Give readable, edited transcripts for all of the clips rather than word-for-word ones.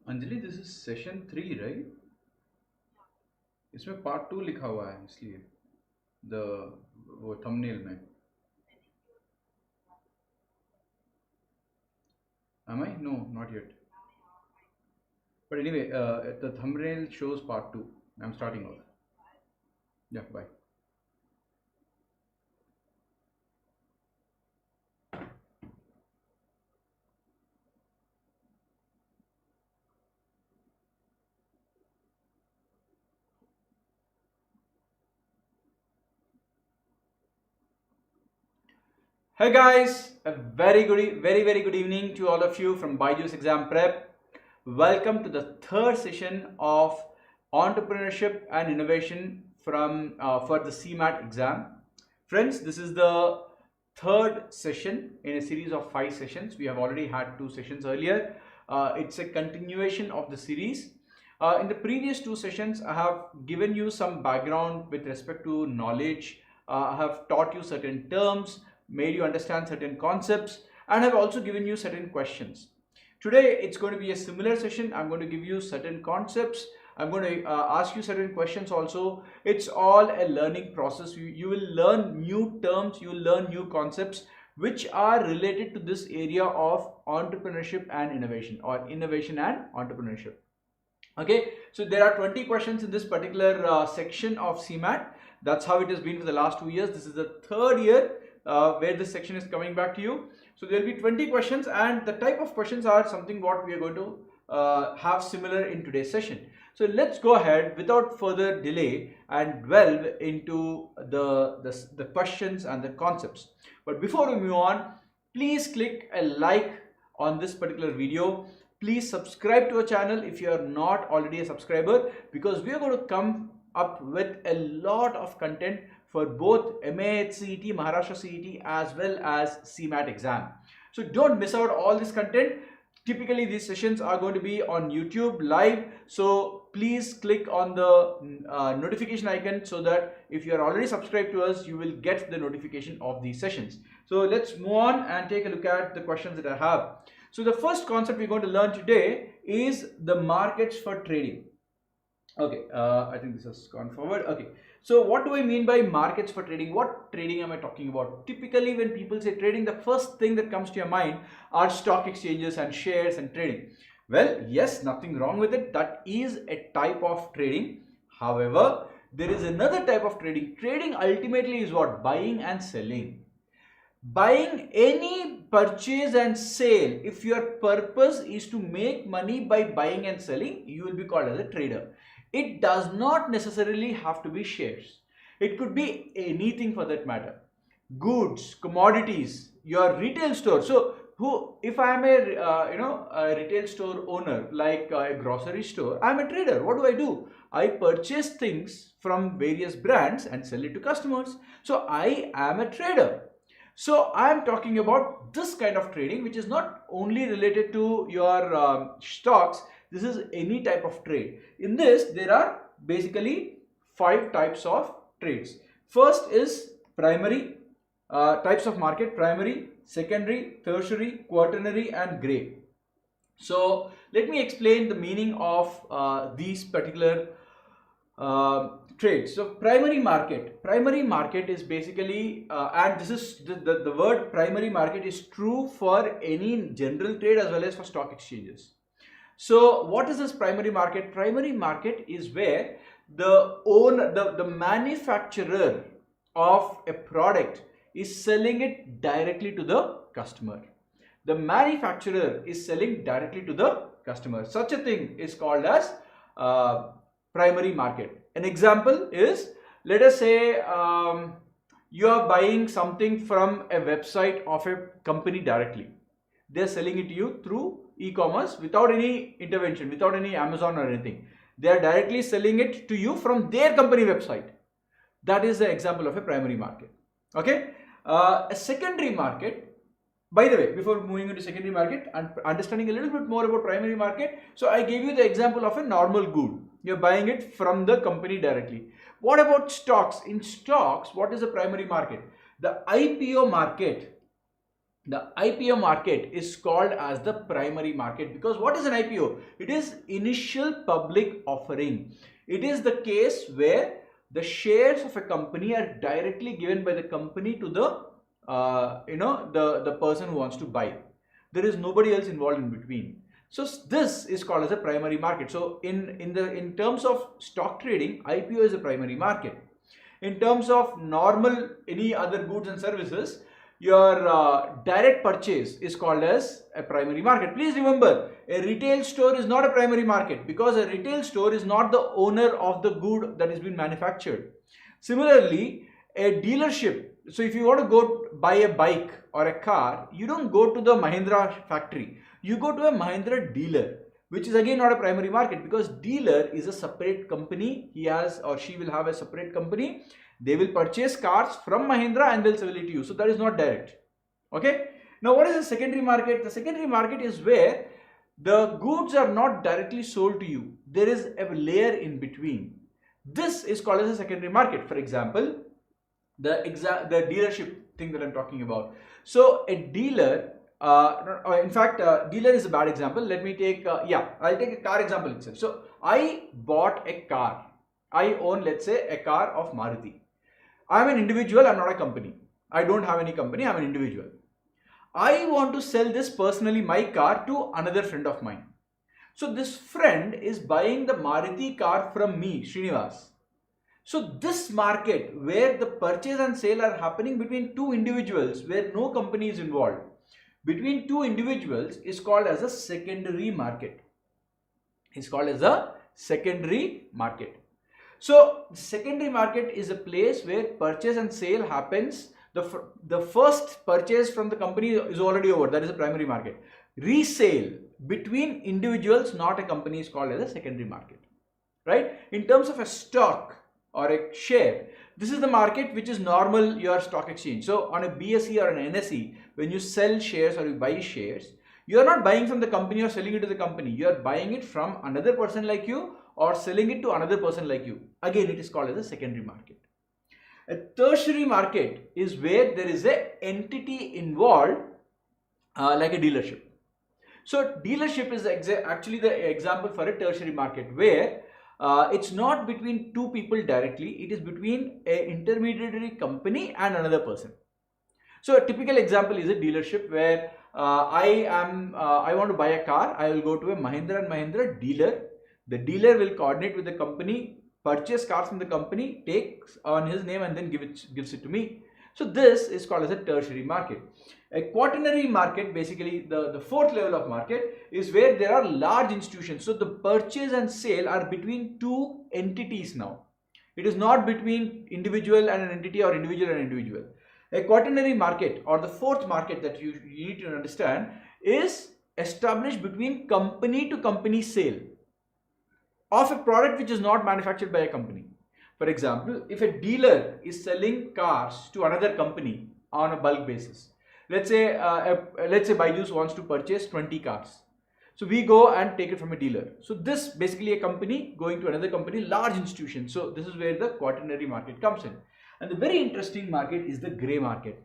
Anjali, this is session 3, right? इसमें part 2 लिखा हुआ है इसलिए वो thumbnail में. Am I? No, not yet. But anyway, the thumbnail shows part 2. I'm starting off. Yeah, bye. Hey guys, a very good evening to all of you from BYJU'S Exam Prep. Welcome to the third session of Entrepreneurship and Innovation from for the CMAT exam. Friends, this is the third session in a series of 5 sessions. We have already had 2 sessions earlier. It's a continuation of the series. In the previous 2 sessions, I have given you some background with respect to knowledge. I have taught you certain terms, made you understand certain concepts, and have also given you certain questions. Today it's going to be a similar session. I'm going to give you certain concepts. I'm going to ask you certain questions also. It's all a learning process. You will learn new terms, you will learn new concepts which are related to this area of entrepreneurship and innovation, or innovation and entrepreneurship. Okay, so there are 20 questions in this particular section of CMAT. That's how it has been for the last 2 years. This is the third year where this section is coming back to you. So there will be 20 questions, and the type of questions are something what we are going to have similar in today's session. So let's go ahead without further delay and delve into the questions and the concepts. But before we move on, please click a like on this particular video. Please subscribe to our channel if you are not already a subscriber, because we are going to come up with a lot of content for both MAH CET, Maharashtra CET, as well as CMAT exam. So don't miss out all this content. Typically these sessions are going to be on YouTube live, so please click on the notification icon so that if you are already subscribed to us, you will get the notification of these sessions. So let's move on and take a look at the questions that I have. So the first concept we're going to learn today is the markets for trading. Okay, I think this has gone forward. Okay, so what do I mean by markets for trading? What trading am I talking about? Typically when people say trading, the first thing that comes to your mind are stock exchanges and shares and trading. Well, yes, nothing wrong with it. That is a type of trading. However, there is another type of trading. Trading ultimately is what? Buying and selling. Buying any purchase and sale, if your purpose is to make money by buying and selling, you will be called as a trader. It does not necessarily have to be shares. It could be anything for that matter. Goods, commodities, your retail store. So if I am a retail store owner, like a grocery store, I am a trader. What do? I purchase things from various brands and sell it to customers. So I am a trader. So I am talking about this kind of trading, which is not only related to your stocks. This is any type of trade. In this, there are basically 5 types of trades. First is primary types of market: primary, secondary, tertiary, quaternary, and gray. So let me explain the meaning of these particular trades. So primary market is basically and this is the word primary market is true for any general trade as well as for stock exchanges. So what is this primary market? Primary market is where the manufacturer of a product is selling it directly to the customer. The manufacturer is selling directly to the customer. Such a thing is called as primary market. An example is, let us say you are buying something from a website of a company directly. They are selling it to you through e-commerce without any intervention, without any Amazon or anything. They are directly selling it to you from their company website. That is the example of a primary market. Okay, a secondary market. By the way, before moving into secondary market and understanding a little bit more about primary market, so I gave you the example of a normal good. You're buying it from the company directly. What about stocks? In stocks, what is the primary market? The IPO market. The IPO market is called as the primary market because what is an IPO? It is initial public offering. It is the case where the shares of a company are directly given by the company to the the person who wants to buy. There is nobody else involved in between. So this is called as a primary market. So in terms of stock trading, IPO is a primary market. In terms of normal any other goods and services, your direct purchase is called as a primary market. Please remember, a retail store is not a primary market because a retail store is not the owner of the good that is being manufactured. Similarly, a dealership, so if you want to go buy a bike or a car, you don't go to the Mahindra factory, you go to a Mahindra dealer, which is again not a primary market because dealer is a separate company. He has or she will have a separate company. They will purchase cars from Mahindra and they'll sell it to you. So that is not direct. Okay. Now what is the secondary market? The secondary market is where the goods are not directly sold to you. There is a layer in between. This is called as a secondary market. For example, the dealership thing that I'm talking about. So a dealer, dealer is a bad example. Let me take, I'll take a car example itself. So I bought a car. I own, let's say, a car of Maruti. I'm an individual, I'm not a company. I don't have any company, I'm an individual. I want to sell this personally, my car, to another friend of mine. So this friend is buying the Maruti car from me, Srinivas. So this market where the purchase and sale are happening between two individuals, where no company is involved, between two individuals is called as a secondary market. It's called as a secondary market. So secondary market is a place where purchase and sale happens. The first purchase from the company is already over. That is a primary market. Resale between individuals, not a company, is called as a secondary market. Right? In terms of a stock or a share, this is the market which is normal, your stock exchange. So on a BSE or an NSE, when you sell shares or you buy shares, you are not buying from the company or selling it to the company. You are buying it from another person like you or selling it to another person like you. Again, it is called as a secondary market. A tertiary market is where there is an entity involved like a dealership. So dealership is actually the example for a tertiary market where it's not between two people directly, it is between an intermediary company and another person. So a typical example is a dealership where I want to buy a car. I will go to a Mahindra and Mahindra dealer. The dealer will coordinate with the company, purchase cars from the company, takes on his name and then gives it to me. So this is called as a tertiary market. A quaternary market, basically the fourth level of market, is where there are large institutions. So the purchase and sale are between two entities now. It is not between individual and an entity or individual and individual. A quaternary market, or the fourth market that you need to understand, is established between company to company sale of a product which is not manufactured by a company. For example, if a dealer is selling cars to another company on a bulk basis, let's say BYJU'S wants to purchase 20 cars. So we go and take it from a dealer. So this basically a company going to another company, large institution. So this is where the quaternary market comes in. And the very interesting market is the gray market.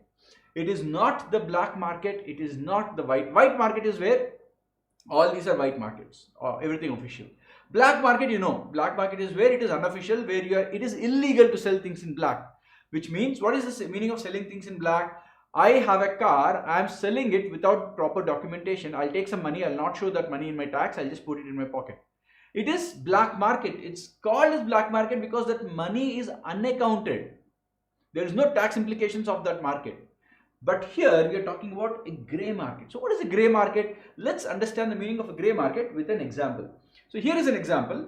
It is not the black market. It is not the white. White market is where all these are white markets or everything official. Black market, black market is where it is unofficial, where it is illegal to sell things in black. Which means, what is the meaning of selling things in black? I have a car, I am selling it without proper documentation. I'll take some money, I'll not show that money in my tax, I'll just put it in my pocket. It is black market. It's called as black market because that money is unaccounted. There is no tax implications of that market. But here we are talking about a gray market. So what is a gray market? Let's understand the meaning of a gray market with an example. So here is an example.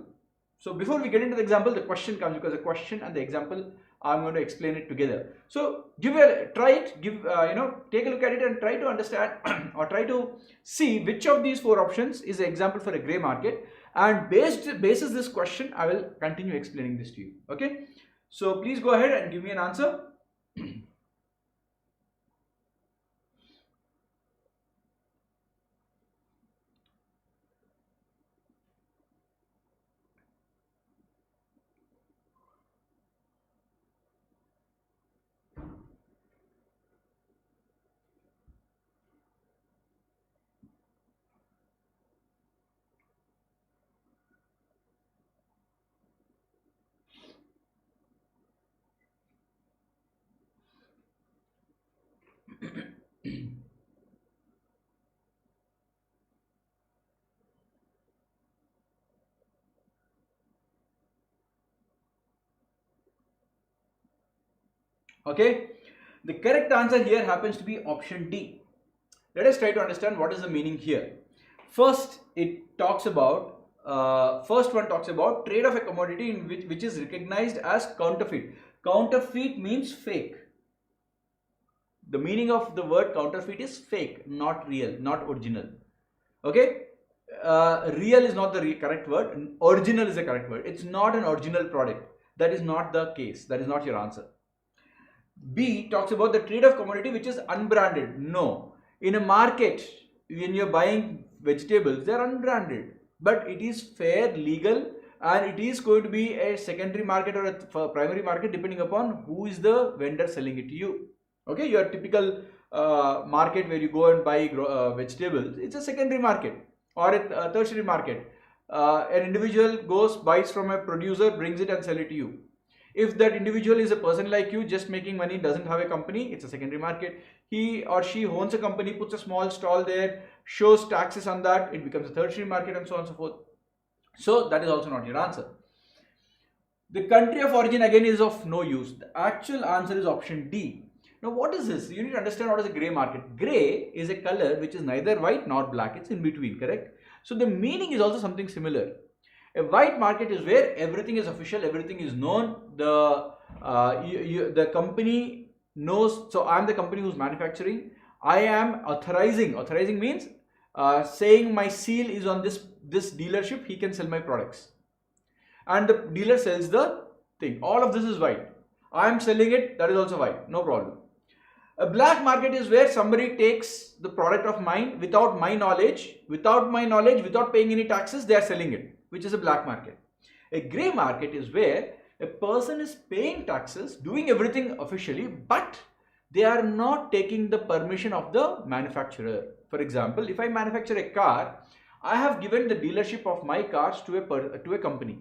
So before we get into the example, the question comes, because the question and the example, I'm going to explain it together. So take a look at it and try to understand or try to see which of these four options is an example for a gray market. And basis this question, I will continue explaining this to you. Okay. So please go ahead and give me an answer. Okay, the correct answer here happens to be option D. Let us try to understand what is the meaning here. First, it talks about first one talks about trade of a commodity in which is recognized as counterfeit. Counterfeit means fake. The meaning of the word counterfeit is fake, not real, not original. Okay, real is not the correct word. Original is the correct word. It's not an original product. That is not the case. That is not your answer. B talks about the trade of commodity which is unbranded. No, in a market when you're buying vegetables, they're unbranded, but it is fair, legal, and it is going to be a secondary market or a primary market depending upon who is the vendor selling it to you. Okay, your typical market where you go and buy vegetables, it's a secondary market or a tertiary market. An individual goes, buys from a producer, brings it and sell it to you. If that individual is a person like you, just making money, doesn't have a company, it's a secondary market. He or she owns a company, puts a small stall there, shows taxes on that, it becomes a tertiary market, and so on and so forth. So that is also not your answer. The country of origin again is of no use. The actual answer is option D. Now what is this? You need to understand what is a grey market. Grey is a color which is neither white nor black, it's in between, correct? So the meaning is also something similar. A white market is where everything is official, everything is known. The company knows. So I am the company who's manufacturing. I am authorizing. Authorizing means saying my seal is on this dealership. He can sell my products, and the dealer sells the thing. All of this is white. I am selling it. That is also white. No problem. A black market is where somebody takes the product of mine without my knowledge, without paying any taxes, they are selling it, which is a black market. A grey market is where a person is paying taxes, doing everything officially, but they are not taking the permission of the manufacturer. For example, if I manufacture a car, I have given the dealership of my cars to a company.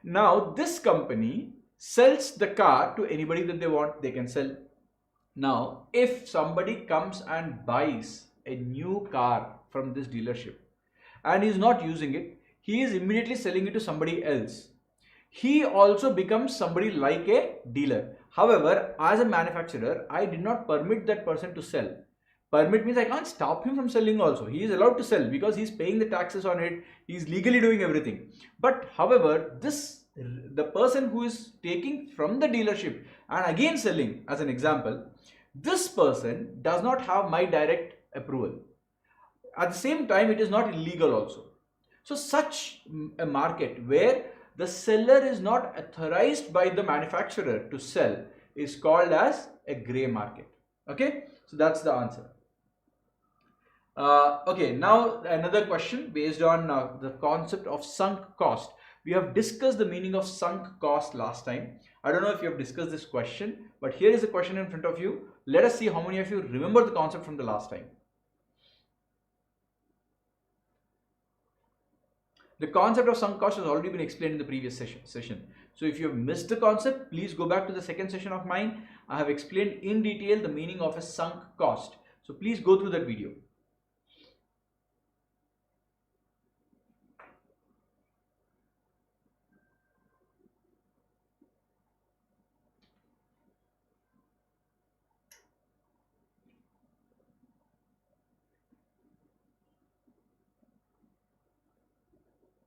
Now this company sells the car to anybody that they want, they can sell. Now, if somebody comes and buys a new car from this dealership and is not using it, he is immediately selling it to somebody else. He also becomes somebody like a dealer. However, as a manufacturer, I did not permit that person to sell. Permit means I can't stop him from selling also. He is allowed to sell because he is paying the taxes on it. He is legally doing everything. But however, the person who is taking from the dealership and again selling, as an example, this person does not have my direct approval. At the same time, it is not illegal also. So such a market where the seller is not authorized by the manufacturer to sell is called as a grey market. Okay, so that's the answer. Okay, now another question based on the concept of sunk cost. We have discussed the meaning of sunk cost last time. I don't know if you have discussed this question, but here is a question in front of you. Let us see how many of you remember the concept from the last time. The concept of sunk cost has already been explained in the previous session. So if you have missed the concept, please go back to the second session of mine. I have explained in detail the meaning of a sunk cost. So please go through that video.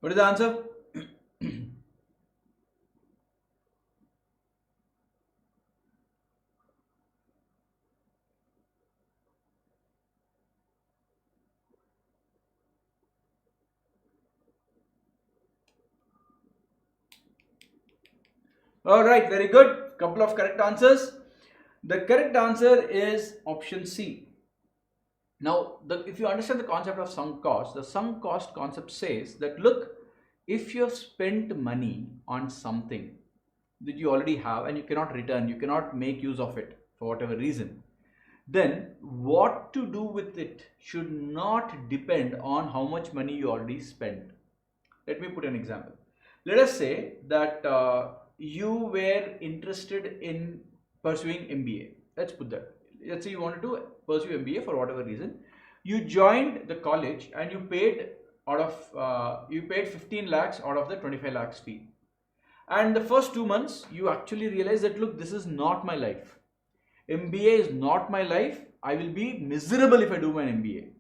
What is the answer? All right, very good. Couple of correct answers. The correct answer is option C. Now, if you understand the concept of sunk cost, the sunk cost concept says that, look, if you have spent money on something that you already have and you cannot return, you cannot make use of it for whatever reason, then what to do with it should not depend on how much money you already spent. Let me put an example. Let us say that you were interested in pursuing MBA. Let's put that. Let's say you wanted to pursue MBA for whatever reason. You joined the college and you paid 15 lakhs out of the 25 lakhs fee. And the first 2 months, you actually realize that, look, this is not my life. MBA is not my life. I will be miserable if I do my MBA.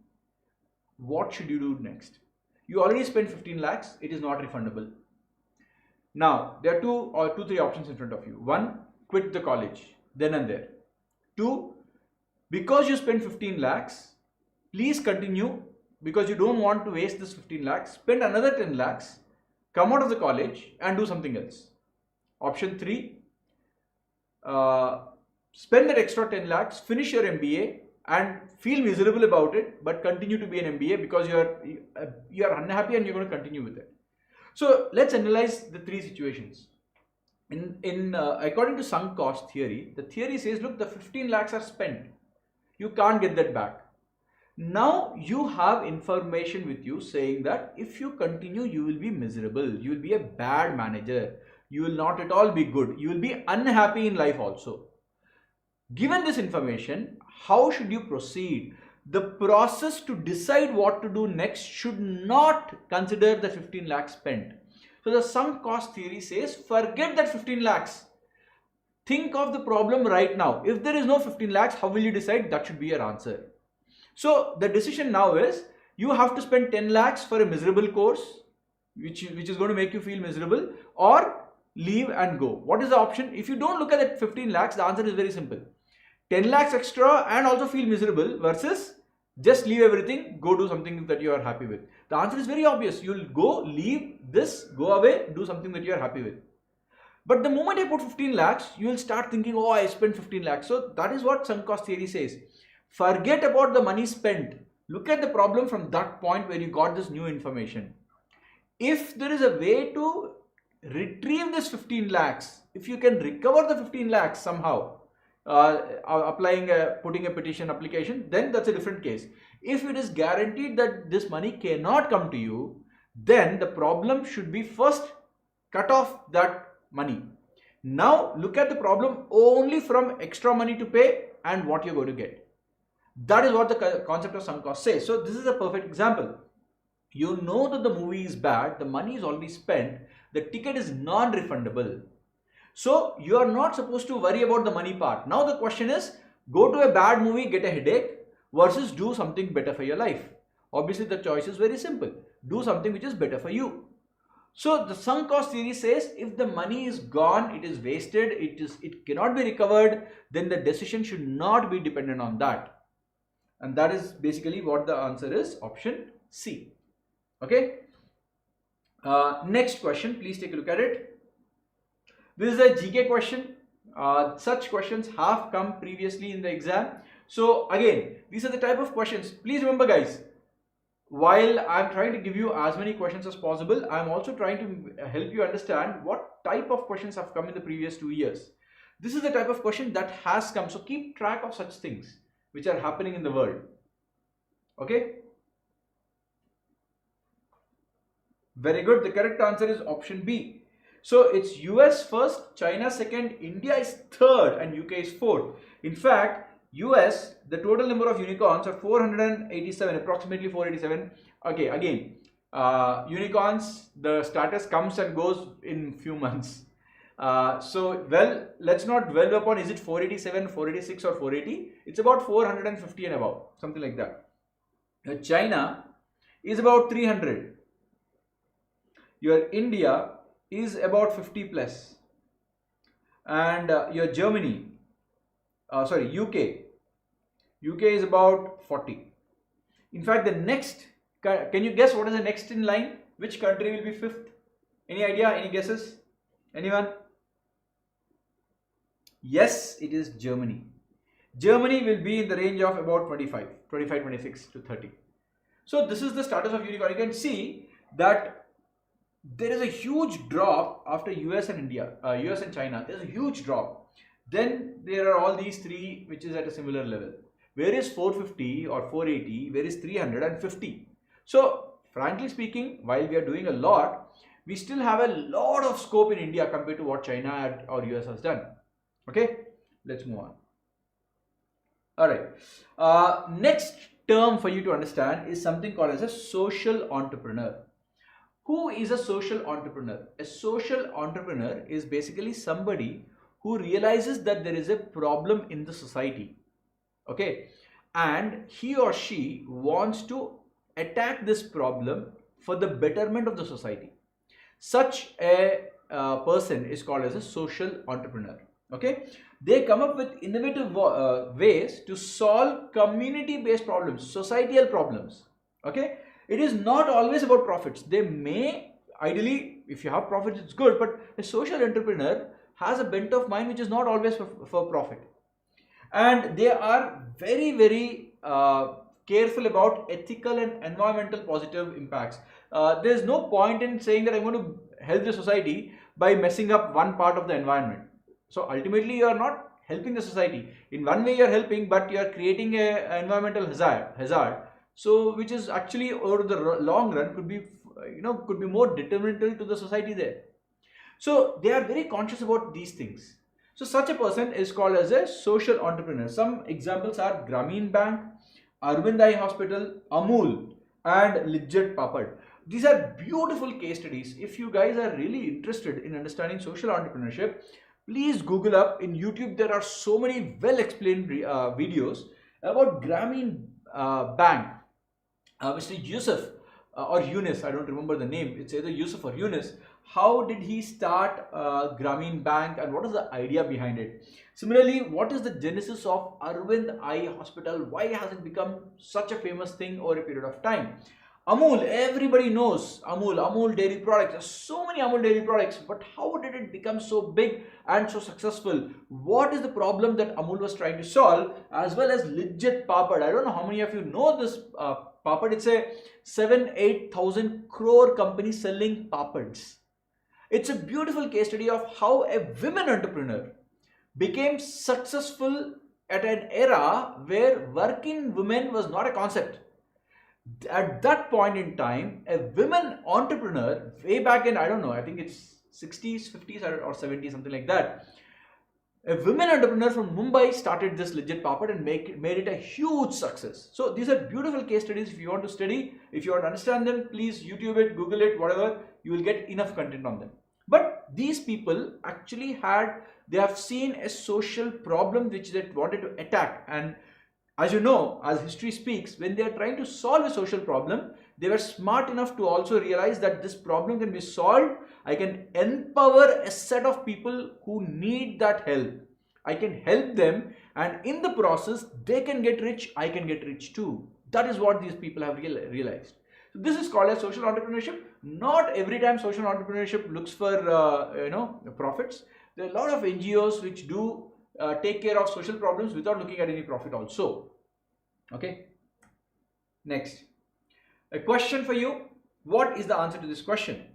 What should you do next? You already spent 15 lakhs. It is not refundable. Now, there are three options in front of you. One, quit the college then and there. Two, because you spent 15 lakhs, please continue because you don't want to waste this 15 lakhs. Spend another 10 lakhs, come out of the college and do something else. Option three, spend that extra 10 lakhs, finish your MBA and feel miserable about it, but continue to be an MBA because you are unhappy and you're going to continue with it. So let's analyze the three situations. According to sunk cost theory, the theory says, look, the 15 lakhs are spent. You can't get that back. Now you have information with you saying that if you continue, you will be miserable. You will be a bad manager. You will not at all be good. You will be unhappy in life also. Given this information, how should you proceed? The process to decide what to do next should not consider the 15 lakhs spent. So the sunk cost theory says, forget that 15 lakhs. Think of the problem right now. If there is no 15 lakhs, how will you decide? That should be your answer. So the decision now is, you have to spend 10 lakhs for a miserable course, which is going to make you feel miserable, or leave and go. What is the option? If you don't look at that 15 lakhs, the answer is very simple. 10 lakhs extra and also feel miserable versus just leave everything, go do something that you are happy with. The answer is very obvious. You'll go, leave this, go away, do something that you are happy with. But the moment I put 15 lakhs, you will start thinking, oh, I spent 15 lakhs. So that is what sunk cost theory says. Forget about the money spent. Look at the problem from that point where you got this new information. If there is a way to retrieve this 15 lakhs, if you can recover the 15 lakhs somehow, putting a petition application, then that's a different case. If it is guaranteed that this money cannot come to you, then the problem should be first cut off that money. Now look at the problem only from extra money to pay and what you're going to get. That is what the concept of sunk cost says. So this is a perfect example. You know that the movie is bad, the money is already spent, the ticket is non-refundable. So you are not supposed to worry about the money part. Now the question is, go to a bad movie, get a headache versus do something better for your life. Obviously the choice is very simple. Do something which is better for you. So the sunk cost theory says, if the money is gone, it is wasted, it cannot be recovered, then the decision should not be dependent on that. And that is basically what the answer is, option C. Okay. Next question, please take a look at it. This is a GK question. Such questions have come previously in the exam. So again, these are the type of questions. Please remember guys, while I'm trying to give you as many questions as possible, I'm also trying to help you understand what type of questions have come in the previous 2 years. This is the type of question that has come. So keep track of such things which are happening in the world. Okay. Very good. The correct answer is option B. So it's US first, China second, India is third and UK is fourth. In fact, US, the total number of unicorns are 487, approximately 487. Okay, again, unicorns, the status comes and goes in few months. So, well, let's not dwell upon is it 487, 486 or 480. It's about 450 and above, something like that. China is about 300. Your India is about 50 plus. And your Germany, UK is about 40. In fact, the next, can you guess what is the next in line? Which country will be fifth? Any idea? Any guesses? Anyone? Yes, it is Germany. Germany will be in the range of about 25, 26 to 30. So this is the status of unicorn. You can see that there is a huge drop after US and India, US and China. There's a huge drop. Then there are all these three which is at a similar level. Where is 450 or 480? Where is 350? So frankly speaking, while we are doing a lot, we still have a lot of scope in India compared to what China or US has done. Okay, let's move on. All right. Next term for you to understand is something called as a social entrepreneur. Who is a social entrepreneur? A social entrepreneur is basically somebody who realizes that there is a problem in the society, okay, and he or she wants to attack this problem for the betterment of the society. Such a person is called as a social entrepreneur. Okay, they come up with innovative ways to solve community-based problems, societal problems. Okay, it is not always about profits. They may, ideally, if you have profits, it's good, but a social entrepreneur has a bent of mind which is not always for profit, and they are very careful about ethical and environmental positive impacts. There's no point in saying that I'm going to help the society by messing up one part of the environment. So ultimately you are not helping the society. In one way you are helping, but you are creating a environmental hazard, so which is actually over the long run could be, could be more detrimental to the society there. So they are very conscious about these things. So such a person is called as a social entrepreneur. Some examples are Grameen Bank, Arvind Eye Hospital, Amul, and Lijjat Papad. These are beautiful case studies. If you guys are really interested in understanding social entrepreneurship, please Google up. In YouTube there are so many well explained videos about Grameen Bank. Mr. Yusuf or Yunus, I don't remember the name, it's either Yusuf or Yunus. How did he start Grameen Bank and what is the idea behind it? Similarly, what is the genesis of Arvind Eye Hospital? Why has it become such a famous thing over a period of time? Amul, everybody knows Amul dairy products. There's so many Amul dairy products, but how did it become so big and so successful? What is the problem that Amul was trying to solve? As well as Lijjat Papad. I don't know how many of you know this papad. It's a 7,000-8,000 crore company selling papads. It's a beautiful case study of how a women entrepreneur became successful at an era where working women was not a concept. At that point in time, a women entrepreneur, way back in, I don't know, I think it's 60s, 50s or 70s, something like that. A women entrepreneur from Mumbai started this Lijjat Papad and made it a huge success. So these are beautiful case studies. If you want to study, if you want to understand them, please YouTube it, Google it, whatever, you will get enough content on them. But these people actually they have seen a social problem which they wanted to attack. And as you know, as history speaks, when they are trying to solve a social problem, they were smart enough to also realize that this problem can be solved. I can empower a set of people who need that help. I can help them, and in the process, they can get rich, I can get rich too. That is what these people have realized. So this is called as social entrepreneurship. Not every time social entrepreneurship looks for profits. There are a lot of NGOs which do take care of social problems without looking at any profit also. Okay. Next, a question for you. What is the answer to this question?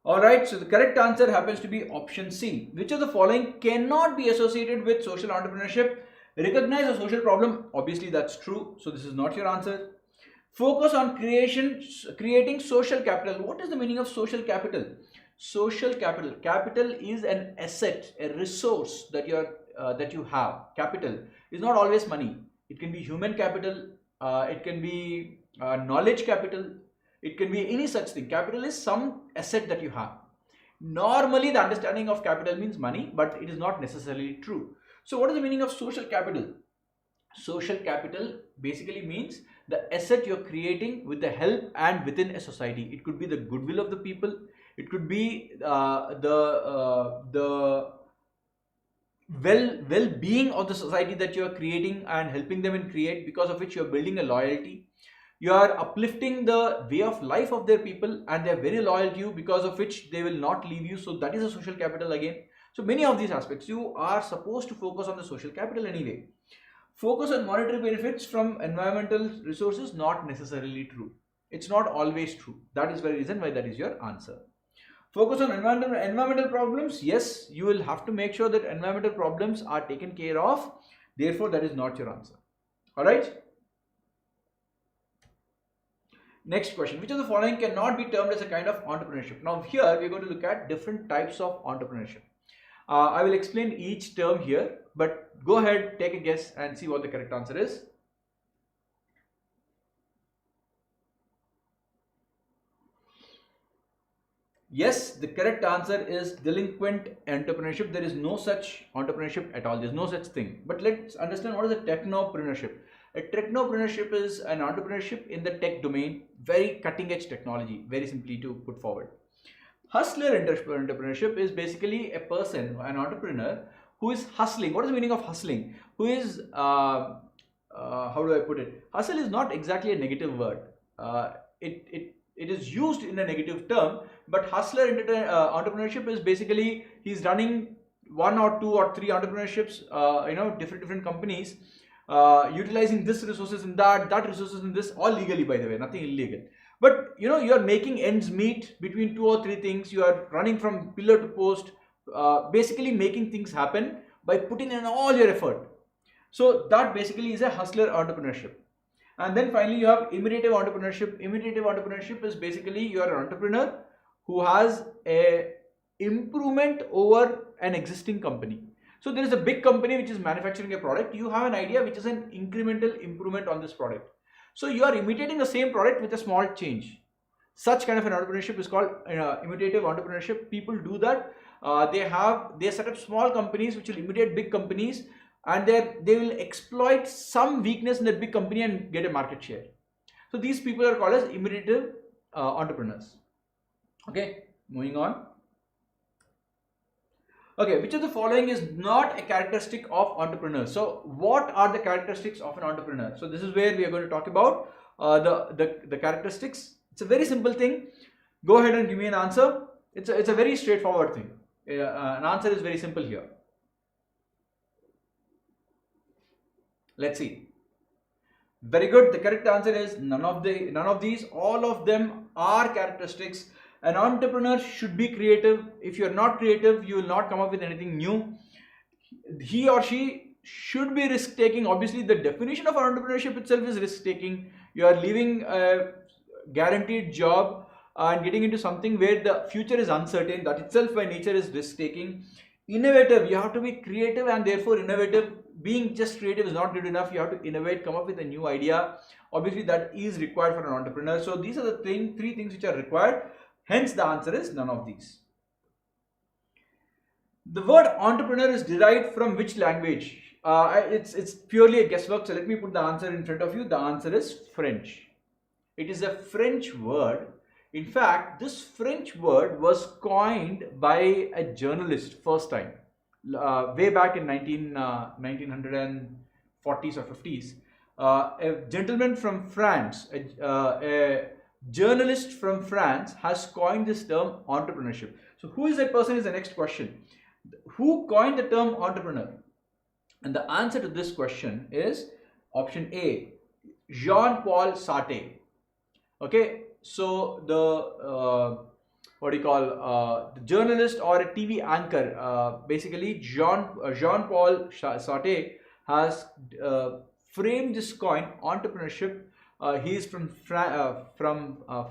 Alright, so the correct answer happens to be option C. Which of the following cannot be associated with social entrepreneurship? Recognize a social problem. Obviously, that's true. So this is not your answer. Focus on creating social capital. What is the meaning of social capital? Social capital. Capital is an asset, a resource that you have. Capital is not always money. It can be human capital. It can be knowledge capital. It can be any such thing. Capital is some asset that you have. Normally, the understanding of capital means money, but it is not necessarily true. So what is the meaning of social capital? Social capital basically means the asset you're creating with the help and within a society. It could be the goodwill of the people. It could be the well-being of the society that you're creating and helping them in create, because of which you're building a loyalty. You are uplifting the way of life of their people and they're very loyal to you, because of which they will not leave you. So that is a social capital again. So many of these aspects, you are supposed to focus on the social capital anyway. Focus on monetary benefits from environmental resources, not necessarily true. It's not always true. That is the reason why that is your answer. Focus on environmental problems. Yes, you will have to make sure that environmental problems are taken care of. Therefore, that is not your answer. All right. Next question. Which of the following cannot be termed as a kind of entrepreneurship? Now here we are going to look at different types of entrepreneurship. I will explain each term here, but go ahead, take a guess and see what the correct answer is. Yes, the correct answer is delinquent entrepreneurship. There is no such entrepreneurship at all. There's no such thing. But let's understand what is a technopreneurship. A technopreneurship is an entrepreneurship in the tech domain, very cutting edge technology, very simply to put forward. Hustler entrepreneurship is basically a person, an entrepreneur who is hustling. What is the meaning of hustling? Who is, how do I put it? Hustle is not exactly a negative word. It is used in a negative term, but hustler entrepreneurship is basically he's running 1 or 2 or 3 entrepreneurships, different companies, utilizing this resources and that resources in this, all legally, by the way, nothing illegal. But you are making ends meet between 2 or 3 things. You are running from pillar to post, basically making things happen by putting in all your effort. So that basically is a hustler entrepreneurship. And then finally you have imitative entrepreneurship. Imitative entrepreneurship is basically you are an entrepreneur who has a improvement over an existing company. So there is a big company which is manufacturing a product. You have an idea which is an incremental improvement on this product. So you are imitating the same product with a small change. Such kind of an entrepreneurship is called imitative entrepreneurship. People do that. They set up small companies which will imitate big companies, and they will exploit some weakness in that big company and get a market share. So these people are called as imitative entrepreneurs. Okay, moving on. Okay, which of the following is not a characteristic of entrepreneurs? So what are the characteristics of an entrepreneur? So this is where we are going to talk about the characteristics. It's a very simple thing. Go ahead and give me an answer. It's a very straightforward thing. An answer is very simple here. Let's see. Very good. The correct answer is none of these. All of them are characteristics. An entrepreneur should be creative. If you are not creative, you will not come up with anything new. He or she should be risk taking. Obviously, the definition of entrepreneurship itself is risk taking. You are leaving a guaranteed job and getting into something where the future is uncertain. That itself by nature is risk taking. Innovative, you have to be creative and therefore innovative. Being just creative is not good enough. You have to innovate, come up with a new idea. Obviously, that is required for an entrepreneur. So these are the three things which are required. Hence, the answer is none of these. The word entrepreneur is derived from which language? It's purely a guesswork. So let me put the answer in front of you. The answer is French. It is a French word. In fact, this French word was coined by a journalist first time, way back in 1940s or 50s. A gentleman from France, a journalist from France has coined this term entrepreneurship. So who is that person is the next question. Who coined the term entrepreneur? And the answer to this question is option A, Jean-Paul Sartre. Okay, so the the journalist or a TV anchor, basically Jean-Paul Sartre has framed this coin entrepreneurship. He is from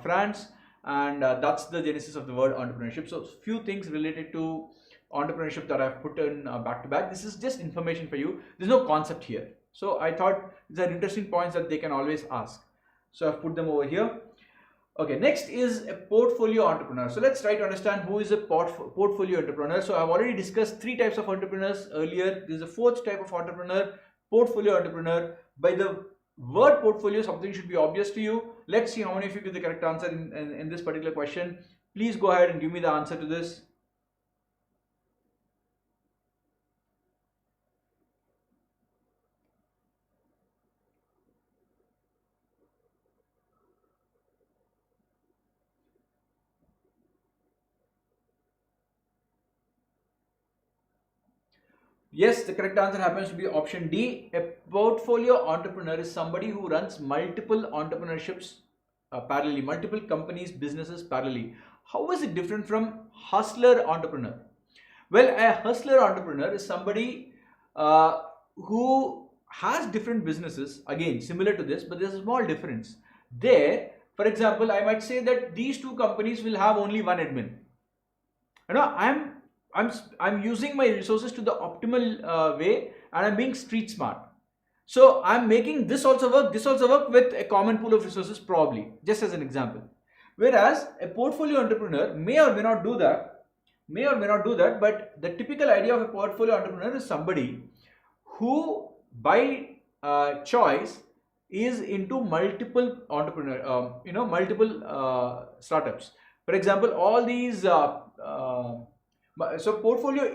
France, and that's the genesis of the word entrepreneurship. So few things related to entrepreneurship that I've put in back to back. This is just information for you. There's no concept here. So I thought these are interesting points that they can always ask. So I've put them over here. Okay, next is a portfolio entrepreneur. So let's try to understand who is a portfolio entrepreneur. So I've already discussed 3 types of entrepreneurs earlier. There's a 4th type of entrepreneur, portfolio entrepreneur. By the word portfolio, something should be obvious to you. Let's see how many of you give the correct answer in this particular question. Please go ahead and give me the answer to this. Yes, the correct answer happens to be option D. A portfolio entrepreneur is somebody who runs multiple entrepreneurships parallelly, multiple companies, businesses parallelly. How is it different from hustler entrepreneur? Well, a hustler entrepreneur is somebody who has different businesses, again similar to this, but there's a small difference. There, for example, I might say that these 2 companies will have only one admin. I'm using my resources to the optimal way, and I'm being street smart. So I'm making this also work with a common pool of resources, probably, just as an example. Whereas a portfolio entrepreneur may or may not do that, but the typical idea of a portfolio entrepreneur is somebody who by choice is into multiple multiple startups. For example, all these so portfolio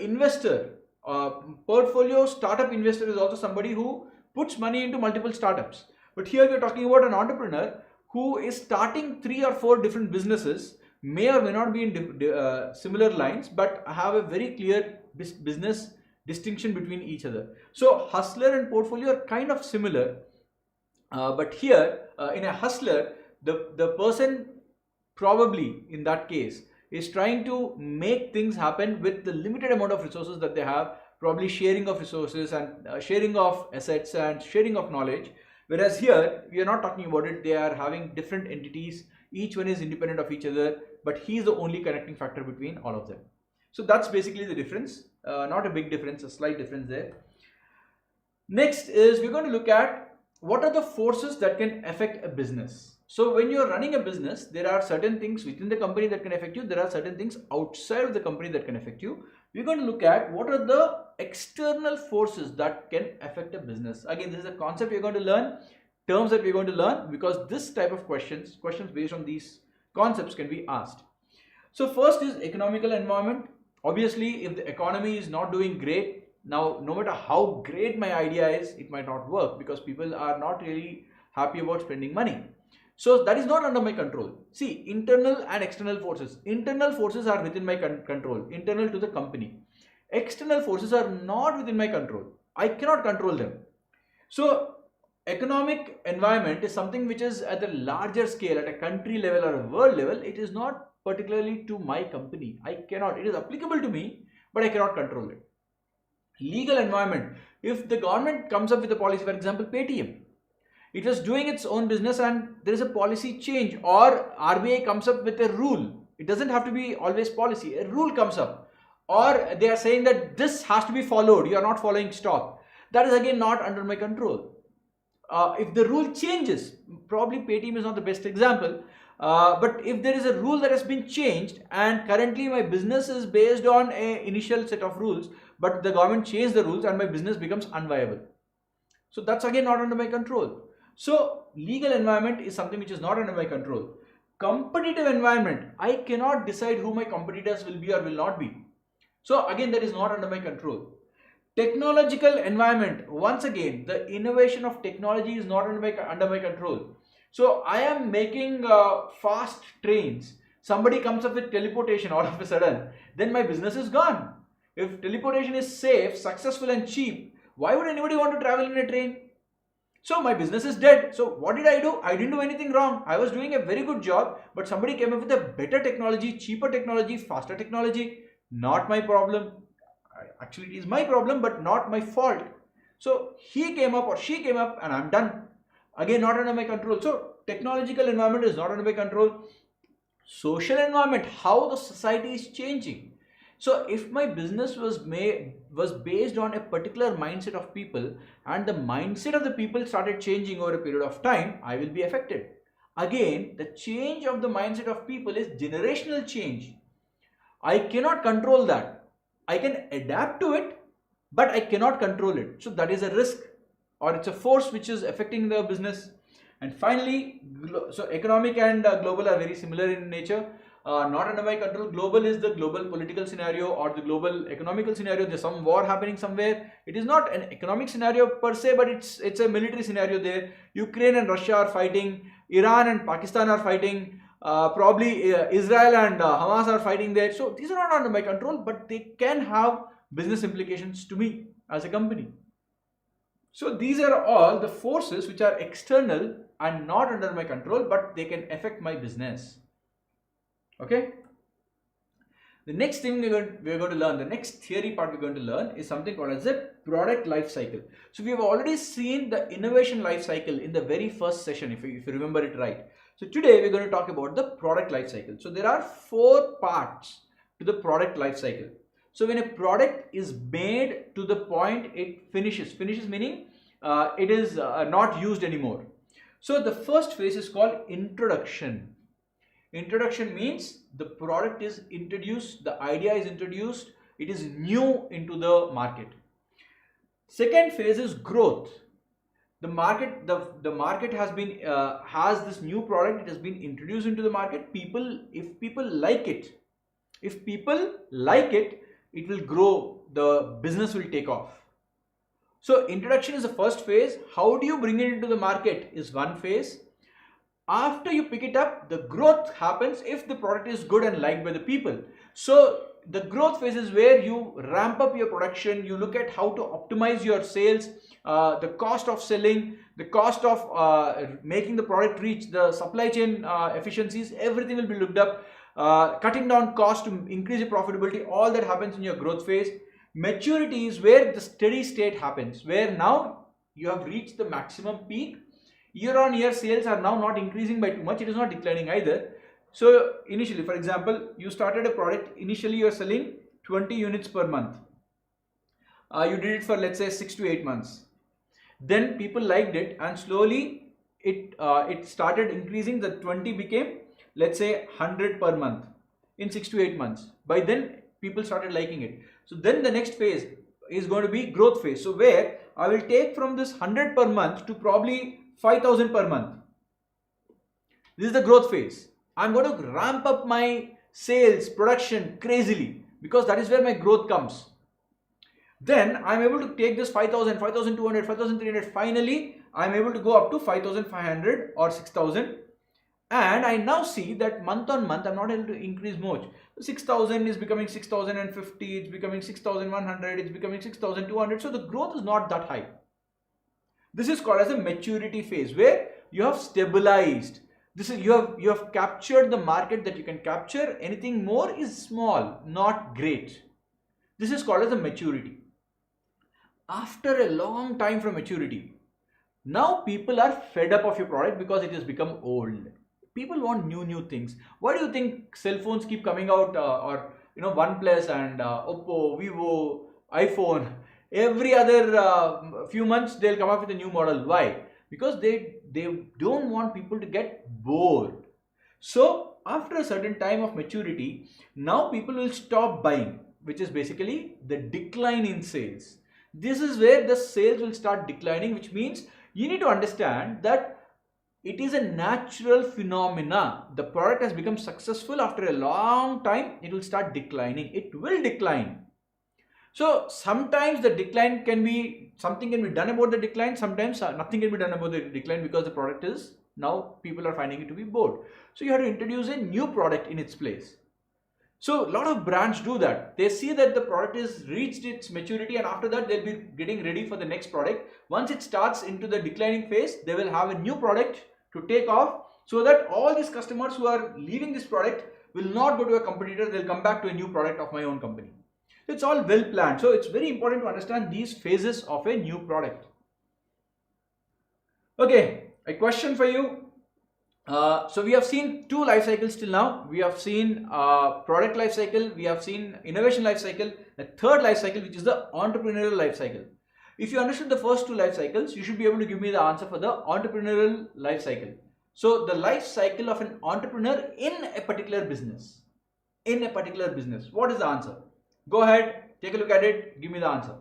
startup investor is also somebody who puts money into multiple startups. But here we are talking about an entrepreneur who is starting 3 or 4 different businesses, may or may not be in similar lines, but have a very clear business distinction between each other. So hustler and portfolio are kind of similar, but here in a hustler, the person probably in that case is trying to make things happen with the limited amount of resources that they have, probably sharing of resources and sharing of assets and sharing of knowledge. Whereas here we are not talking about it, they are having different entities, each one is independent of each other, but he is the only connecting factor between all of them. So that's basically the difference, not a big difference, a slight difference there. Next is we're going to look at what are the forces that can affect a business. So when you're running a business, there are certain things within the company that can affect you. There are certain things outside of the company that can affect you. We're going to look at what are the external forces that can affect a business. Again, this is a concept we're going to learn, terms that we're going to learn, because this type of questions based on these concepts can be asked. So first is economical environment. Obviously, if the economy is not doing great, now no matter how great my idea is, it might not work because people are not really happy about spending money. So that is not under my control. See, internal and external forces. Internal forces are within my control, internal to the company. External forces are not within my control. I cannot control them. So economic environment is something which is at a larger scale, at a country level or a world level. It is not particularly to my company. I cannot. It is applicable to me, but I cannot control it. Legal environment. If the government comes up with a policy, for example, Paytm, it was doing its own business and there is a policy change, or RBI comes up with a rule. It doesn't have to be always policy. A rule comes up, or they are saying that this has to be followed. You are not following, stop. That is again not under my control. If the rule changes, probably Paytm is not the best example, but if there is a rule that has been changed and currently my business is based on an initial set of rules, but the government changed the rules and my business becomes unviable. So that's again not under my control. So legal environment is something which is not under my control. Competitive environment, I cannot decide who my competitors will be or will not be. So again, that is not under my control. Technological environment, once again, the innovation of technology is not under my control. So I am making fast trains. Somebody comes up with teleportation all of a sudden, then my business is gone. If teleportation is safe, successful and cheap, why would anybody want to travel in a train? So my business is dead. So what did I do? I didn't do anything wrong. I was doing a very good job, but somebody came up with a better technology, cheaper technology, faster technology. Not my problem. Actually, it is my problem, but not my fault. So he came up or she came up and I'm done. Again, not under my control. So technological environment is not under my control. Social environment, how the society is changing. So if my business was based on a particular mindset of people and the mindset of the people started changing over a period of time, I will be affected. Again, the change of the mindset of people is generational change. I cannot control that. I can adapt to it, but I cannot control it. So that is a risk, or it's a force which is affecting the business. And finally, so economic and global are very similar in nature. Not under my control. Global is the global political scenario or the global economical scenario. There's some war happening somewhere. It is not an economic scenario per se, but it's a military scenario there. Ukraine and Russia are fighting. Iran and Pakistan are fighting. Probably Israel and Hamas are fighting there. So these are not under my control, but they can have business implications to me as a company. So these are all the forces which are external and not under my control, but they can affect my business. Okay. The next thing we're going to learn, the next theory part we're going to learn is something called as a product life cycle. So we have already seen the innovation life cycle in the very first session, if you remember it right. So today we're going to talk about the product life cycle. So there are 4 parts to the product life cycle. So when a product is made to the point it finishes meaning it is not used anymore. So the first phase is called introduction. Introduction means the product is introduced, the idea is introduced, it is new into the market. Second phase is growth. The market has been has this new product, it has been introduced into the market. If people like it, it will grow, the business will take off. So introduction is the first phase. How do you bring it into the market is one phase. After you pick it up, the growth happens if the product is good and liked by the people. So the growth phase is where you ramp up your production, you look at how to optimize your sales, the cost of selling, the cost of making the product reach, the supply chain efficiencies, everything will be looked up, cutting down cost to increase your profitability. All that happens in your growth phase. Maturity is where the steady state happens, where now you have reached the maximum peak. Year on year sales are now not increasing by too much, it is not declining either. So initially, for example, you started a product, initially you are selling 20 units per month. You did it for, let's say, 6 to 8 months. Then people liked it and slowly it started increasing. The 20 became, let's say, 100 per month in 6 to 8 months. By then people started liking it. So then the next phase is going to be growth phase. So where I will take from this 100 per month to probably 5,000 per month. This is the growth phase. I'm going to ramp up my sales, production crazily, because that is where my growth comes. Then I'm able to take this 5,000, 5,200, 5,300. Finally, I'm able to go up to 5,500 or 6,000. And I now see that month on month, I'm not able to increase much. 6,000 is becoming 6,050, it's becoming 6,100, it's becoming 6,200. So the growth is not that high. This is called as a maturity phase, where you have stabilized. This is you have captured the market that you can capture. Anything more is small, not great. This is called as a maturity. After a long time from maturity, now people are fed up of your product because it has become old. People want new things. Why do you think cell phones keep coming out, or OnePlus and Oppo, Vivo, iPhone? Every other few months they'll come up with a new model. Why? Because they don't want people to get bored. So after a certain time of maturity, now people will stop buying, which is basically the decline in sales. This is where the sales will start declining, which means you need to understand that it is a natural phenomena. The product has become successful. After a long time, it will start declining. It will decline. So sometimes the decline something can be done about the decline. Sometimes nothing can be done about the decline, because the product is now people are finding it to be bored. So you have to introduce a new product in its place. So a lot of brands do that. They see that the product has reached its maturity, and after that they'll be getting ready for the next product. Once it starts into the declining phase, they will have a new product to take off, so that all these customers who are leaving this product will not go to a competitor. They'll come back to a new product of my own company. It's all well planned. So it's very important to understand these phases of a new product. Okay, a question for you. So we have seen two life cycles till now. We have seen product life cycle, we have seen innovation life cycle, the third life cycle, which is the entrepreneurial life cycle. If you understood the first two life cycles, you should be able to give me the answer for the entrepreneurial life cycle. So the life cycle of an entrepreneur in a particular business. What is the answer? Go ahead, take a look at it, give me the answer.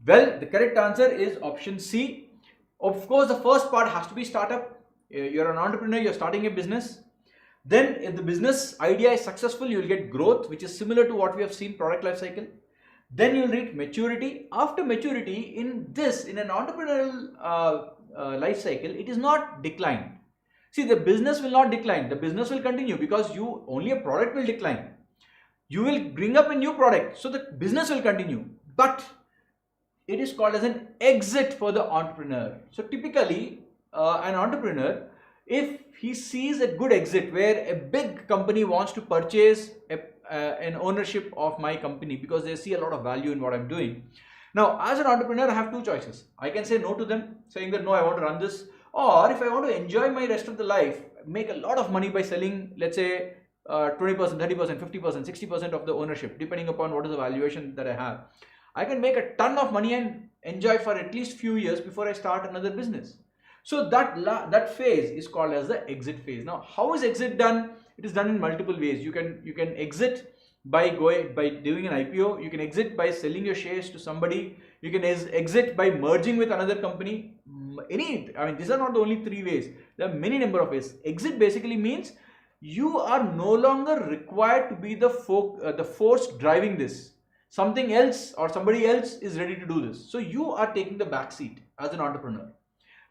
Well, the correct answer is option C. Of course, the first part has to be startup. You're an entrepreneur, you're starting a business. Then if the business idea is successful, you will get growth, which is similar to what we have seen product life cycle. Then you'll reach maturity. After maturity, in an entrepreneurial life cycle, it is not decline. See, the business will not decline. The business will continue, because only a product will decline. You will bring up a new product, so the business will continue. But it is called as an exit for the entrepreneur. So typically, an entrepreneur, if he sees a good exit where a big company wants to purchase an ownership of my company because they see a lot of value in what I'm doing. Now, as an entrepreneur, I have two choices. I can say no to them, saying that no, I want to run this. Or if I want to enjoy my rest of the life, make a lot of money by selling, let's say, 20%, 30%, 50%, 60% of the ownership, depending upon what is the valuation that I have. I can make a ton of money and enjoy for at least few years before I start another business. So that phase is called as the exit phase. Now, how is exit done? It is done in multiple ways. You can exit by doing an IPO. You can exit by selling your shares to somebody. You can exit by merging with another company. These are not the only three ways. There are many number of ways. Exit basically means you are no longer required to be the force driving this. Something else or somebody else is ready to do this. So you are taking the back seat as an entrepreneur.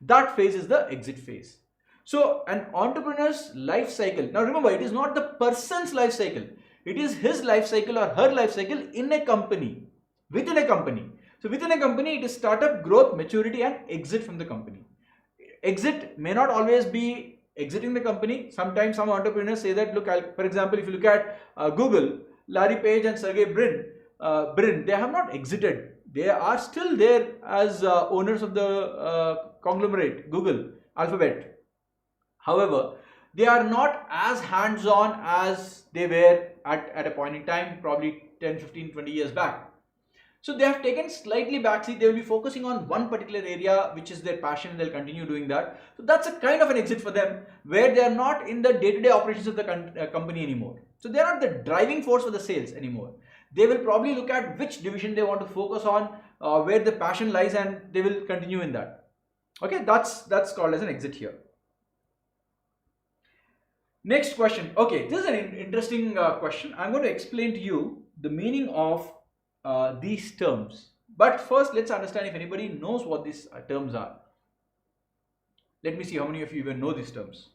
That phase is the exit phase. So an entrepreneur's life cycle. Now remember, it is not the person's life cycle. It is his life cycle or her life cycle in a company, within a company. So within a company, it is startup, growth, maturity, and exit from the company. Exit may not always be exiting the company. Sometimes some entrepreneurs say that, look, for example, if you look at Google, Larry Page and Sergey Brin, they have not exited. They are still there as owners of the conglomerate, Google, Alphabet. However, they are not as hands-on as they were at a point in time, probably 10, 15, 20 years back. So they have taken slightly backseat. They will be focusing on one particular area, which is their passion. They'll continue doing that. So that's a kind of an exit for them, where they are not in the day-to-day operations of the company anymore. So they are not the driving force for the sales anymore. They will probably look at which division they want to focus on, where the passion lies, and they will continue in that. Okay, that's called as an exit here. Next question. Okay, this is an interesting question. I'm going to explain to you the meaning of these terms. But first, let's understand if anybody knows what these terms are. Let me see how many of you even know these terms.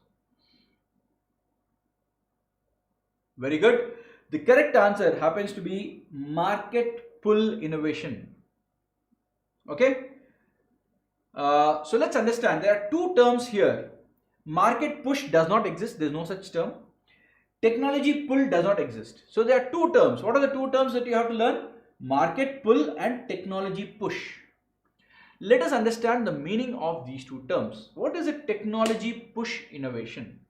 Very good. The correct answer happens to be market pull innovation. Okay. So let's understand. There are two terms here. Market push does not exist. There is no such term. Technology pull does not exist. So there are two terms. What are the two terms that you have to learn? Market pull and technology push. Let us understand the meaning of these two terms. What is a technology push innovation?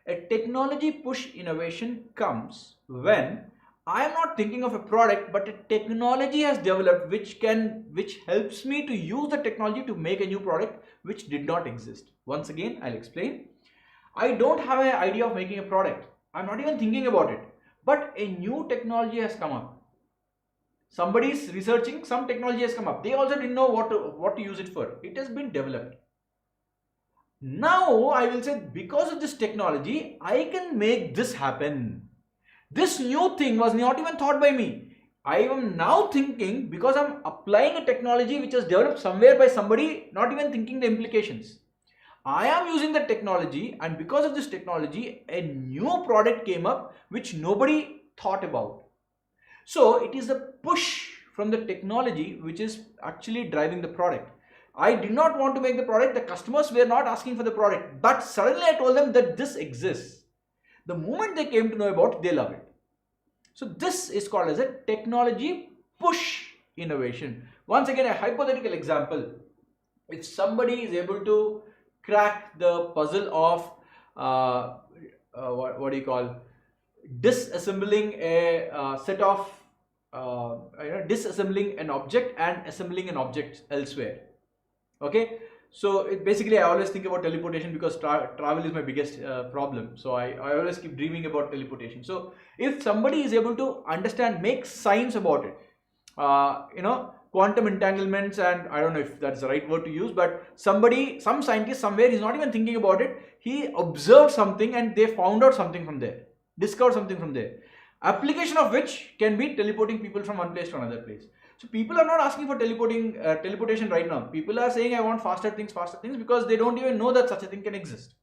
A technology push innovation comes when I am not thinking of a product, but a technology has developed which helps me to use the technology to make a new product which did not exist. Once again, I'll explain. I don't have an idea of making a product. I'm not even thinking about it. But a new technology has come up. Somebody is researching, some technology has come up. They also didn't know what to use it for. It has been developed. Now I will say, because of this technology, I can make this happen. This new thing was not even thought by me. I am now thinking, because I'm applying a technology which was developed somewhere by somebody, not even thinking the implications. I am using the technology, and because of this technology, a new product came up which nobody thought about. So it is a push from the technology which is actually driving the product. I did not want to make the product. The customers were not asking for the product, but suddenly I told them that this exists. The moment they came to know about it, they love it. So this is called as a technology push innovation. Once again, a hypothetical example. If somebody is able to crack the puzzle of what do you call, disassembling a set of disassembling an object and assembling an object elsewhere. Okay, so basically I always think about teleportation, because travel is my biggest problem. So I always keep dreaming about teleportation. So if somebody is able to understand, make science about it, quantum entanglements, and I don't know if that's the right word to use, but some scientist somewhere is not even thinking about it. He observed something and they found out something from there, discovered something from there, application of which can be teleporting people from one place to another place. So people are not asking for teleportation right now. People are saying, I want faster things, because they don't even know that such a thing can exist.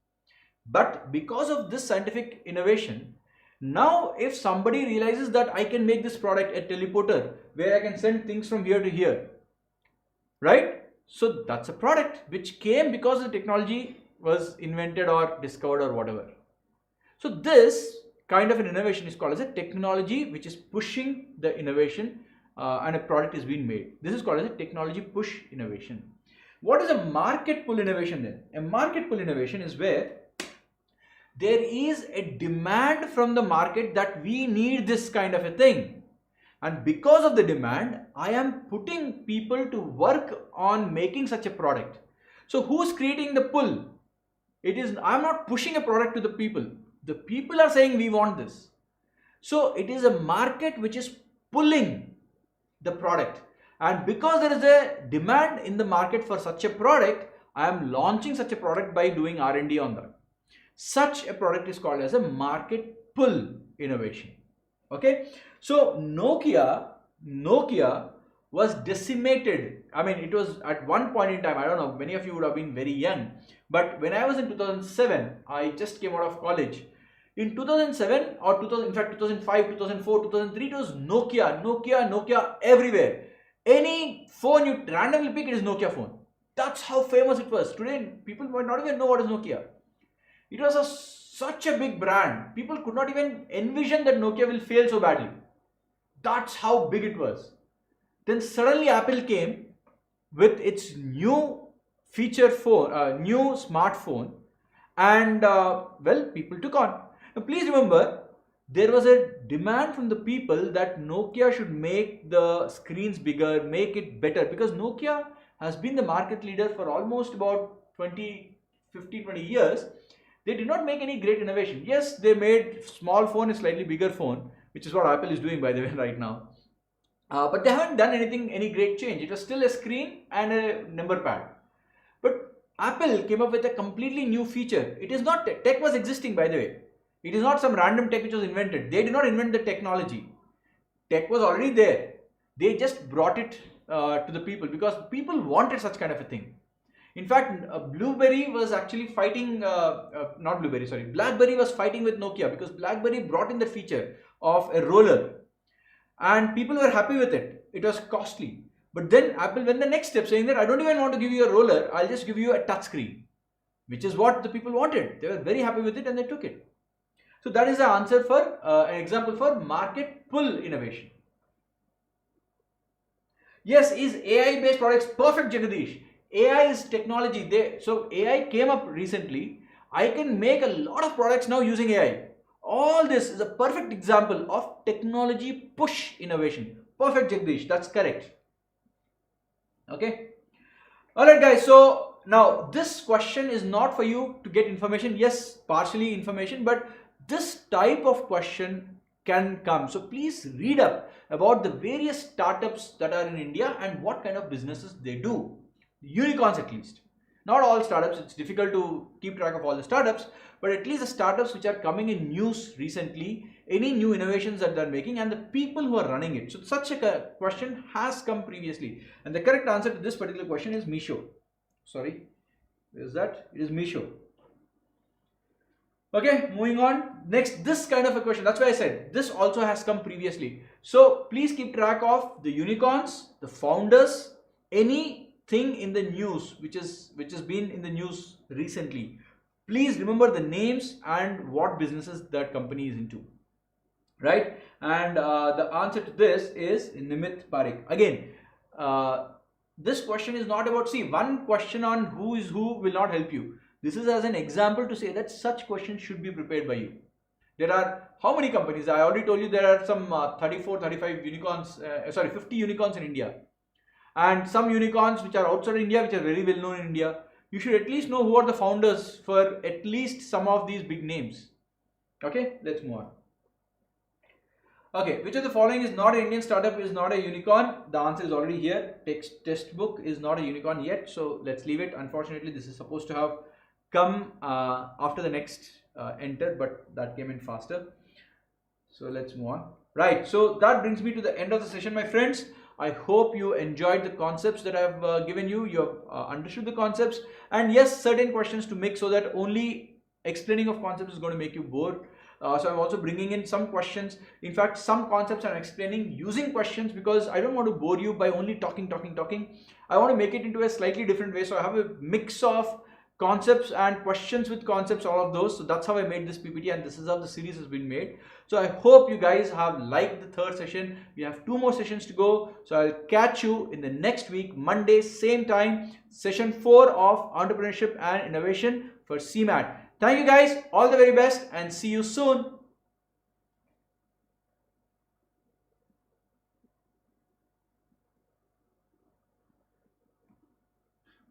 But because of this scientific innovation, now if somebody realizes that I can make this product a teleporter where I can send things from here to here, right? So that's a product which came because the technology was invented or discovered or whatever. So this kind of an innovation is called as a technology which is pushing the innovation, and a product is being made. This is called as a technology push innovation. What is a market pull innovation then? A market pull innovation is where There is a demand from the market that we need this kind of a thing. And because of the demand, I am putting people to work on making such a product. So who's creating the pull? I'm not pushing a product to the people. The people are saying we want this. So it is a market which is pulling the product. And because there is a demand in the market for such a product, I am launching such a product by doing R&D on that. Such a product is called as a market pull innovation. Okay. So Nokia was decimated. I mean, it was at one point in time, I don't know, many of you would have been very young, but when I was in 2007, I just came out of college. In 2007 or 2000, in fact 2005, 2004, 2003, it was Nokia everywhere. Any phone you randomly pick, it is Nokia phone. That's how famous it was. Today, people might not even know what is Nokia. It was such a big brand. People could not even envision that Nokia will fail so badly. That's how big it was. Then suddenly Apple came with its new feature phone, new smartphone, and well, people took on. Now please remember, there was a demand from the people that Nokia should make the screens bigger, make it better, because Nokia has been the market leader for almost about 20 years. They did not make any great innovation. Yes, they made small phone a slightly bigger phone, which is what Apple is doing, by the way, right now. But they haven't done any great change. It was still a screen and a number pad. But Apple came up with a completely new feature. It is not tech was existing, by the way. It is not some random tech which was invented. They did not invent the technology. Tech was already there. They just brought it to the people because people wanted such kind of a thing. In fact, BlackBerry was actually fighting, BlackBerry was fighting with Nokia because BlackBerry brought in the feature of a roller and people were happy with it. It was costly. But then Apple went the next step saying that I don't even want to give you a roller, I'll just give you a touch screen, which is what the people wanted. They were very happy with it and they took it. So that is the answer for an example for market pull innovation. Yes, is AI based products perfect, Jagadish? AI is technology. So AI came up recently. I can make a lot of products now using AI. All this is a perfect example of technology push innovation. Perfect, Jagdish. That's correct. Okay. Alright guys, so now this question is not for you to get information. Yes, partially information, but this type of question can come. So please read up about the various startups that are in India and what kind of businesses they do. Unicorns at least. Not all startups, it's difficult to keep track of all the startups, but at least the startups which are coming in news recently, any new innovations that they're making and the people who are running it. So such a question has come previously and the correct answer to this particular question is Meesho. Sorry, is that? It is Meesho. Okay, moving on. Next, this kind of a question. That's why I said this also has come previously. So please keep track of the unicorns, the founders, anything in the news which has been in the news recently. Please remember the names and what businesses that company is into. Right? And the answer to this is Nimit Parikh. Again, this question is not about, see, one question on who is who will not help you. This is as an example to say that such questions should be prepared by you. There are how many companies? I already told you there are some 35 unicorns, 50 unicorns in India. And some unicorns which are outside India, which are very well known in India. You should at least know who are the founders for at least some of these big names. Okay, let's move on. Okay, which of the following is not an Indian startup, is not a unicorn? The answer is already here. Textbook is not a unicorn yet, so let's leave it. Unfortunately, this is supposed to have come after the next enter, but that came in faster. So let's move on. Right, so that brings me to the end of the session, my friends. I hope you enjoyed the concepts that I have given you. You have understood the concepts, and yes, certain questions to make so that only explaining of concepts is going to make you bored. So I'm also bringing in some questions. In fact, some concepts I'm explaining using questions because I don't want to bore you by only talking. I want to make it into a slightly different way. So I have a mix of concepts and questions with concepts, all of those. So that's how I made this PPT and this is how the series has been made. So I hope you guys have liked the third session. We have 2 more sessions to go. So I'll catch you in the next week, Monday, same time, session 4 of Entrepreneurship and Innovation for CMAT. Thank you guys, all the very best, and see you soon.